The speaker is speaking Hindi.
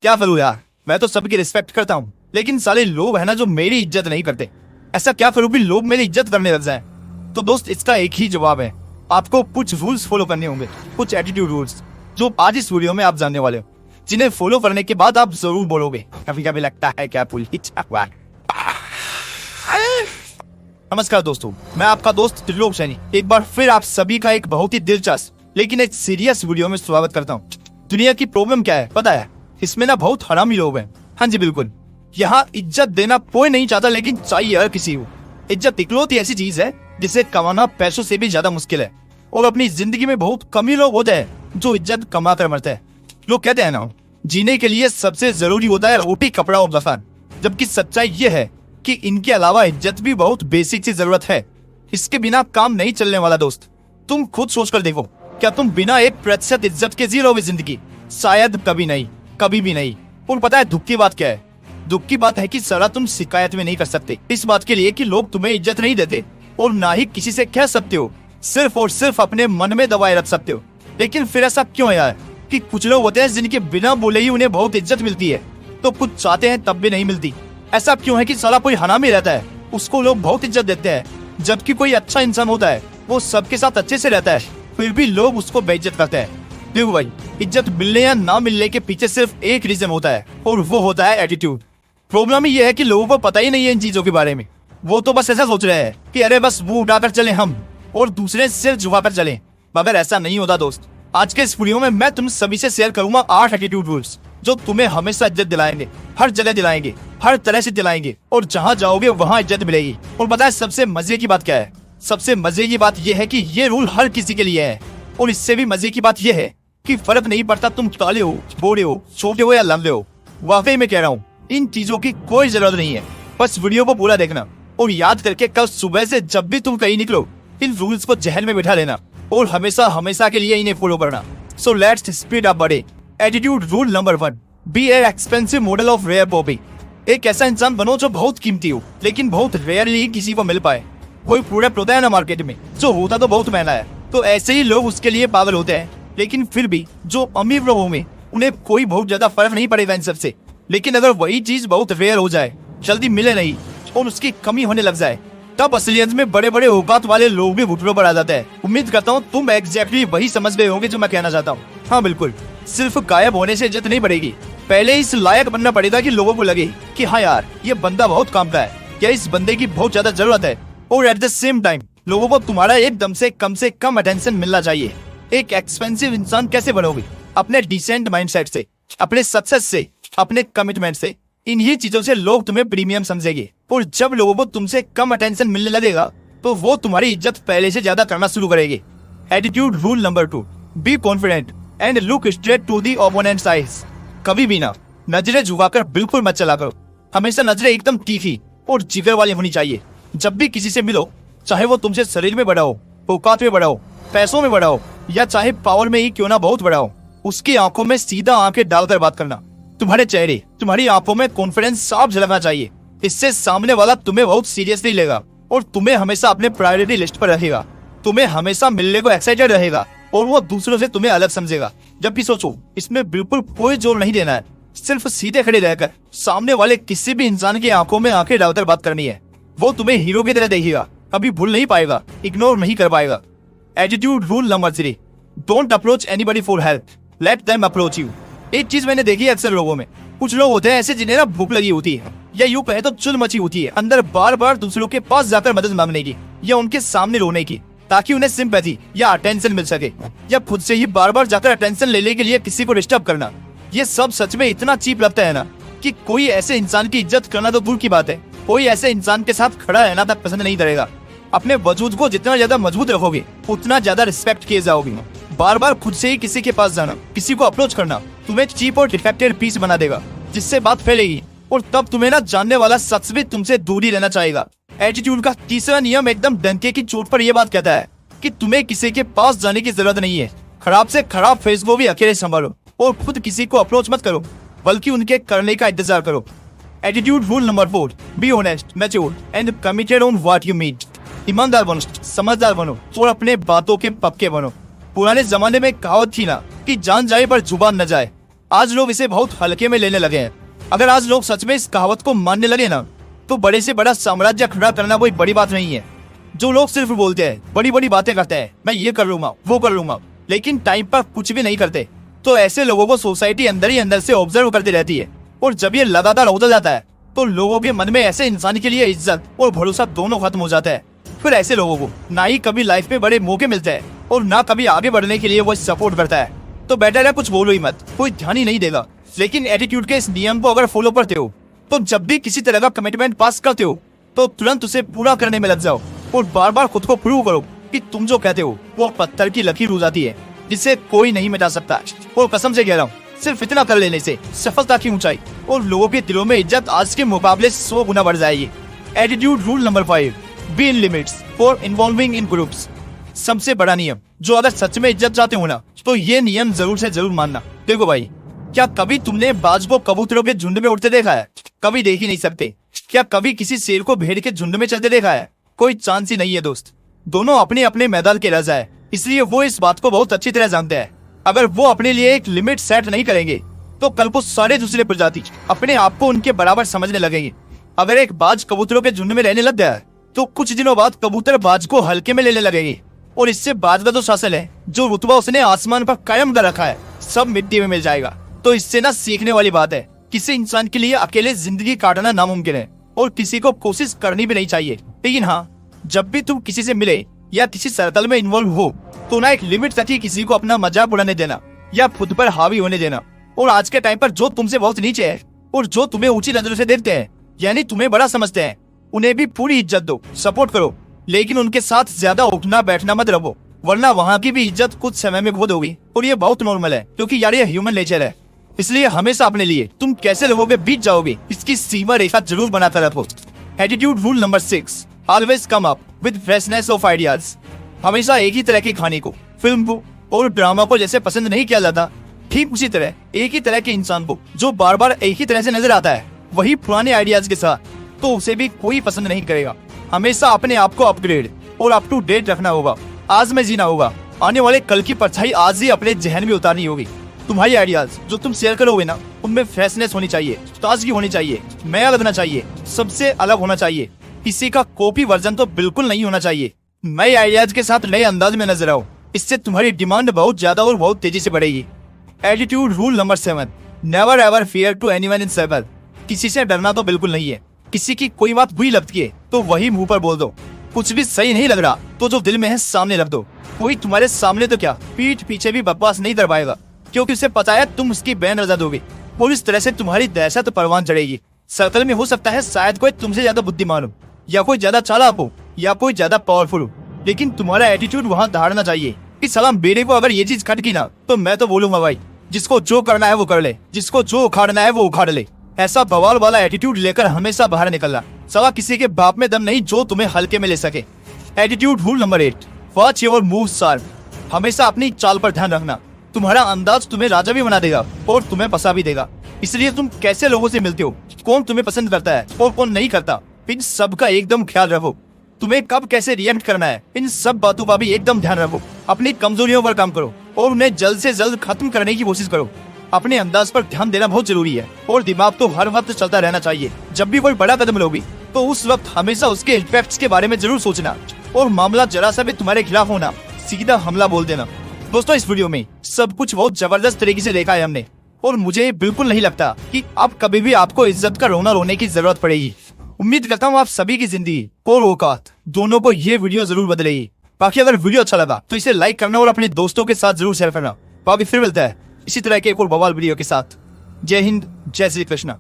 क्या करूँ यार, मैं तो सबकी रिस्पेक्ट करता हूँ, लेकिन साले लोग है ना जो मेरी इज्जत नहीं करते। ऐसा क्या करूँ भी लोग मेरी इज्जत करने लग जाए। तो दोस्त इसका एक ही जवाब है, आपको कुछ रूल्स फॉलो करने होंगे, कुछ एटीट्यूड रूल्स जो आज इस वीडियो में आप जानने वाले हो, जिन्हें फॉलो करने के बाद आप जरूर बोलोगे कभी कभी लगता है क्या पुलिस। नमस्कार दोस्तों, मैं आपका दोस्त त्रिलोक सैनी एक बार फिर आप सभी का एक बहुत ही दिलचस्प लेकिन एक सीरियस वीडियो में स्वागत करता हूँ। दुनिया की प्रॉब्लम क्या है पता है? इसमें ना बहुत हरामी लोग हैं। हाँ जी बिल्कुल, यहाँ इज्जत देना कोई नहीं चाहता, लेकिन चाहिए हर किसी को। इज्जत इकलौती ऐसी चीज है जिसे कमाना पैसों से भी ज्यादा मुश्किल है, और अपनी जिंदगी में बहुत कम ही लोग होते हैं जो इज्जत कमा कर मरते हैं। लोग कहते हैं ना, जीने के लिए सबसे जरूरी होता है रोटी कपड़ा और मकान, जबकि सच्चाई ये है कि इनके अलावा इज्जत भी बहुत बेसिक सी जरूरत है। इसके बिना काम नहीं चलने वाला दोस्त। तुम खुद सोच कर देखो, क्या तुम बिना 1% इज्जत के जी लोगे जिंदगी? शायद कभी नहीं, कभी भी नहीं। और पता है दुख की बात क्या है? दुख की बात है कि सारा तुम शिकायत में नहीं कर सकते इस बात के लिए कि लोग तुम्हें इज्जत नहीं देते, और ना ही किसी से कह सकते हो। सिर्फ और सिर्फ अपने मन में दबाए रख सकते हो। लेकिन फिर ऐसा क्यों है यार कि कुछ लोग होते हैं जिनके बिना बोले ही उन्हें बहुत इज्जत मिलती है, तो कुछ चाहते हैं तब भी नहीं मिलती। ऐसा क्यों है कि साला कोई हरामी रहता है उसको लोग बहुत इज्जत देते हैं, जबकि कोई अच्छा इंसान होता है वो सबके साथ अच्छे से रहता है फिर भी लोग उसको बेइज्जत करते हैं। देखो भाई, इज्जत मिलने या ना मिलने के पीछे सिर्फ एक रीजन होता है, और वो होता है एटीट्यूड। प्रॉब्लम ये है कि लोगों को पता ही नहीं है इन चीजों के बारे में। वो तो बस ऐसा सोच रहे हैं कि अरे बस मुंह उठाकर चले हम और दूसरे सिर झुकाकर चले, मगर ऐसा नहीं होता दोस्त। आज के इस वीडियो में मैं तुम सभी से शेयर करूंगा 8 एटीट्यूड रूल्स जो तुम्हें हमेशा इज्जत दिलाएंगे, हर जगह दिलाएंगे, हर तरह से दिलाएंगे, और जहाँ जाओगे वहाँ इज्जत मिलेगी। और पता है सबसे मजे की बात क्या है? सबसे मजे की बात यह है कि ये रूल हर किसी के लिए है, और इससे भी मजे की बात यह है कि फर्क नहीं पड़ता तुम काले हो, गोरे हो, छोटे हो या लंबे हो। वाकई में कह रहा हूँ, इन चीजों की कोई जरूरत नहीं है। बस वीडियो को पूरा देखना और याद करके कल सुबह से जब भी तुम कहीं निकलो इन रूल्स को जहन में बिठा लेना, और हमेशा हमेशा के लिए इन्हें फॉलो करना। सो लेट्स स्पीड अप बड़े। Attitude rule number 1, be a expensive model of rare bobby. एक ऐसा इंसान बनो जो बहुत कीमती हो, लेकिन बहुत रेयरली किसी को मिल पाए। कोई प्रोडक्ट होता है ना मार्केट में जो होता तो बहुत महंगा है, तो ऐसे ही लोग उसके लिए पागल होते हैं, लेकिन फिर भी जो अमीर लोगों में उन्हें कोई बहुत ज्यादा फर्क नहीं पड़ेगा इन सबसे। लेकिन अगर वही चीज बहुत रेयर हो जाए, जल्दी मिले नहीं और उसकी कमी होने लग जाए, तब असलियत में बड़े बड़े औकात वाले लोग भी घुटनों पर आ जाते हैं। उम्मीद करता हूँ तुम एग्जैक्टली वही समझ गए होंगे जो मैं कहना चाहता हूँ। हाँ बिल्कुल, सिर्फ गायब होने से इज्जत नहीं बढ़ेगी, पहले इस लायक बनना पड़ेगा कि लोगों को लगे कि हाँ यार ये बंदा बहुत काम का है, या इस बंदे की बहुत ज्यादा जरूरत है। और एट द सेम टाइम लोगों को तुम्हारा एकदम से कम अटेंशन मिलना चाहिए। एक एक्सपेंसिव इंसान कैसे बनोगे? अपने डिसेंट माइंडसेट से, अपने सक्सेस से, अपने कमिटमेंट से। इन्हीं चीजों से लोग तुम्हें प्रीमियम समझेंगे, और जब लोगों को तुमसे कम अटेंशन मिलने लगेगा तो वो तुम्हारी इज्जत पहले से ज्यादा करना शुरू करेंगे। Attitude rule number 2, be confident and look straight to the opponents eyes. कभी भी ना नजरें झुकाकर बिल्कुल मत चला करो। हमेशा नजरें एकदम तीखी और जिगर वाली होनी चाहिए। जब भी किसी से मिलो, चाहे वो तुमसे शरीर में बड़ा हो, औकात में बड़ा हो, पैसों में बड़ा हो, या चाहे पावर में ही क्यों ना बहुत बड़ा हो, उसकी आंखों में सीधा आंखें डालकर बात करना। तुम्हारे चेहरे, तुम्हारी आंखों में कॉन्फिडेंस साफ झलकना चाहिए। इससे सामने वाला तुम्हें बहुत सीरियसली लेगा और तुम्हें हमेशा अपने प्रायोरिटी लिस्ट पर रहेगा। तुम्हें हमेशा मिलने को एक्साइटेड रहेगा, और वो दूसरों से तुम्हें अलग समझेगा। जब भी सोचो, इसमें बिल्कुल कोई जोर नहीं देना है, सिर्फ सीधे खड़े रहकर सामने वाले किसी भी इंसान की आंखों में आंखें डालकर बात करनी है। वो तुम्हें हीरो की तरह देखेगा, कभी भूल नहीं पाएगा, इग्नोर नहीं कर पाएगा। Attitude rule number 3, don't approach anybody for help, let them approach you. एक चीज मैंने देखी है अक्सर लोगों में, कुछ लोग होते हैं ऐसे जिन्हें ना भूख लगी होती है, या यूं कहे तो चुल मची होती है अंदर बार बार दूसरों के पास जाकर मदद मांगने की, या उनके सामने रोने की, ताकि उन्हें सिंपैथी या अटेंशन मिल सके, या खुद से ही बार बार जाकर अटेंशन लेने के लिए किसी को डिस्टर्ब करना। ये सब सच में इतना चीप लगता है ना कि कोई ऐसे इंसान की इज्जत करना तो दूर की बात है, कोई ऐसे इंसान के साथ खड़ा रहना तक पसंद नहीं करेगा। अपने वजूद को जितना ज्यादा मजबूत रखोगे उतना ज्यादा रिस्पेक्ट किए जाओगे। बार बार खुद से ही किसी के पास जाना, किसी को अप्रोच करना तुम्हें चीप और डिफेक्टेड पीस बना देगा, जिससे बात फैलेगी, और तब तुम्हें ना जानने वाला शख्स भी तुमसे दूर ही रहना चाहेगा। एटीट्यूड का तीसरा नियम एकदम डंके की चोट पर यह बात कहता है कि तुम्हें किसी के पास जाने की जरूरत नहीं है। खराब से खराब फेस को भी अकेले संभालो, और खुद किसी को अप्रोच मत करो, बल्कि उनके करने का इंतजार करो। Attitude rule number 4, be honest, mature and committed on what you mean. ईमानदार बनो, समझदार बनो, और अपने बातों के पक्के बनो। पुराने जमाने में कहावत थी ना कि जान जाए पर जुबान न जाए। आज लोग इसे बहुत हल्के में लेने लगे हैं। अगर आज लोग सच में इस कहावत को मानने लगे ना, तो बड़े से बड़ा साम्राज्य खड़ा करना कोई बड़ी बात नहीं है। जो लोग सिर्फ बोलते हैं, बड़ी बड़ी बातें करते हैं, मैं ये कर लूंगा, वो कर लूंगा, लेकिन टाइम पर कुछ भी नहीं करते, तो ऐसे लोगों को सोसाइटी अंदर ही अंदर से ऑब्जर्व करती रहती है। और जब ये लगातार होता जाता है, तो लोगों के मन में ऐसे इंसान के लिए इज्जत और भरोसा दोनों खत्म हो जाता है। फिर ऐसे लोगों को ना ही कभी लाइफ में बड़े मौके मिलते हैं और ना कभी आगे बढ़ने के लिए वो सपोर्ट करता है। तो बेटर है कुछ बोलो ही मत, कोई ध्यान ही नहीं देगा। लेकिन एटीट्यूड के इस नियम को अगर फॉलो करते हो, तो जब भी किसी तरह का कमिटमेंट पास करते हो, तो तुरंत उसे पूरा करने में लग जाओ और बार बार खुद को प्रूव करो कि तुम जो कहते हो वो पत्थर की लकीर हो जाती है, जिसे कोई नहीं मिटा सकता। और कसम से कह रहा हूँ, सिर्फ इतना कर लेने से सफलता की ऊंचाई और लोगों के दिलों में इज्जत आज के मुकाबले 100 गुना बढ़ जाएगी। Attitude rule number 5, be in limits for involving in groups. सबसे बड़ा नियम, जो अगर सच में इज्जत चाहते हो ना, तो ये नियम जरूर से जरूर मानना। देखो भाई, क्या कभी तुमने बाज को कबूतरों के झुंड में उड़ते देखा है? कभी देख ही नहीं सकते। क्या कभी किसी शेर को भेड़ के झुंड में चलते देखा है? कोई चांस ही नहीं है दोस्त। दोनों अपने अपने मैदान के राजा है, इसलिए वो इस बात को बहुत अच्छी तरह जानते हैं। अगर वो अपने लिए एक लिमिट सेट नहीं करेंगे, तो कल को सारे दूसरे प्रजाति अपने आप को उनके बराबर समझने लगेंगे। अगर एक बाज कबूतरों के झुंड में रहने लग गया है, तो कुछ दिनों बाद कबूतर बाज को हल्के में लेने लगेंगे, और इससे बाज का जो शासन है, जो रुतबा उसने आसमान पर कायम कर रखा है, सब मिट्टी में मिल जाएगा। तो इससे ना सीखने वाली बात है, किसी इंसान के लिए अकेले जिंदगी काटना नामुमकिन है और किसी को कोशिश करनी भी नहीं चाहिए। लेकिन हाँ, जब भी तुम किसी से मिले या किसी सर्कल में इन्वॉल्व हो, तो ना एक लिमिट तक ही किसी को अपना मजाक उड़ाने देना या खुद पर हावी होने देना। और आज के टाइम पर जो तुमसे बहुत नीचे है और जो तुम्हें ऊंची नजरों से देखते हैं, यानी तुम्हें बड़ा समझते हैं, उन्हें भी पूरी इज्जत दो, सपोर्ट करो, लेकिन उनके साथ ज्यादा उठना बैठना मत रहो, वरना वहाँ की भी इज्जत कुछ समय में खो दोगी। और ये बहुत नॉर्मल है, क्योंकि यार ये ह्यूमन नेचर है। इसलिए हमेशा अपने लिए तुम कैसे लोगों पे बीत जाओगे, इसकी सीमा रेखा जरूर बनाता रहो। Attitude rule number 6, always come up with freshness of ideas. हमेशा एक ही तरह के खाने को, फिल्म को और ड्रामा को जैसे पसंद नहीं किया जाता, ठीक उसी तरह एक ही तरह के इंसान को जो बार बार एक ही तरह से नजर आता है, वही पुराने आइडियाज के साथ, तो उसे भी कोई पसंद नहीं करेगा। हमेशा अपने आप को अपग्रेड और अप टू डेट रखना होगा। आज में जीना होगा, आने वाले कल की परछाई आज ही अपने जहन में उतारनी होगी। तुम्हारी आइडियाज जो तुम शेयर करोगे ना, उनमें फ्रेशनेस होनी चाहिए, ताजगी होनी चाहिए, नया लगना चाहिए, सबसे अलग होना चाहिए। किसी का कॉपी वर्जन तो बिल्कुल नहीं होना चाहिए। नए आइडियाज के साथ नए अंदाज में नजर आओ, इससे तुम्हारी डिमांड बहुत ज्यादा और बहुत तेजी से बढ़ेगी। Attitude rule number 7, never ever fear to anyone in circle. किसी से डरना तो बिल्कुल नहीं है। किसी की कोई बात बुरी लगती है तो वही मुंह पर बोल दो। कुछ भी सही नहीं लग रहा तो जो दिल में है सामने रख दो। कोई तुम्हारे सामने तो क्या, पीठ पीछे भी बकवास नहीं दरवाएगा, क्योंकि उसे पता है तुम उसकी बैन रजा दोगे और इस तरह से तुम्हारी दहशत परवान चढ़ेगी। सर्कल में हो सकता है शायद कोई तुमसे ज्यादा बुद्धिमान हो, या कोई ज्यादा चालाक हो, या कोई ज्यादा पावरफुल हो, लेकिन तुम्हारा एटीट्यूड वहाँ धारना चाहिए कि सलाम बेटे को अगर ये चीज खटकी ना, तो मैं तो बोलूंगा भाई, जिसको जो करना है वो कर ले, जिसको जो उखाड़ना है वो उखाड़ ले। ऐसा बवाल वाला एटीट्यूड लेकर हमेशा बाहर निकलना। सवा किसी के बाप में दम नहीं जो तुम्हें हल्के में ले सके। Attitude rule number 8, watch your move sharp. हमेशा अपनी चाल पर ध्यान रखना। तुम्हारा अंदाज तुम्हें राजा भी बना देगा और तुम्हें फंसा भी देगा। इसलिए तुम कैसे लोगों से मिलते हो, कौन तुम्हें पसंद करता है और कौन नहीं करता, इन सब का एकदम ख्याल रखो। तुम्हें कब कैसे रिएक्ट करना है, इन सब बातों का भी एकदम ध्यान रखो। अपनी कमजोरियों पर काम करो और उन्हें जल्द से जल्द खत्म करने की कोशिश करो। अपने अंदाज पर ध्यान देना बहुत जरूरी है और दिमाग तो हर वक्त चलता रहना चाहिए। जब भी कोई बड़ा कदम लोगी तो उस वक्त हमेशा उसके इम्पैक्ट्स के बारे में जरूर सोचना, और मामला जरा सा भी तुम्हारे खिलाफ होना, सीधा हमला बोल देना। दोस्तों, इस वीडियो में सब कुछ बहुत जबरदस्त तरीके से देखा है हमने, और मुझे बिल्कुल नहीं लगता कि अब कभी भी आपको इज्जत का रोना रोने की जरूरत पड़ेगी। उम्मीद करता हूँ आप सभी की जिंदगी और औकात दोनों को ये वीडियो जरूर बदलेगी। बाकी अगर वीडियो अच्छा लगा तो इसे लाइक करना और अपने दोस्तों के साथ जरूर शेयर करना। बाकी फिर मिलता है इसी तरह के एक और बवाल वीडियो के साथ। जय हिंद, जय श्री कृष्णा।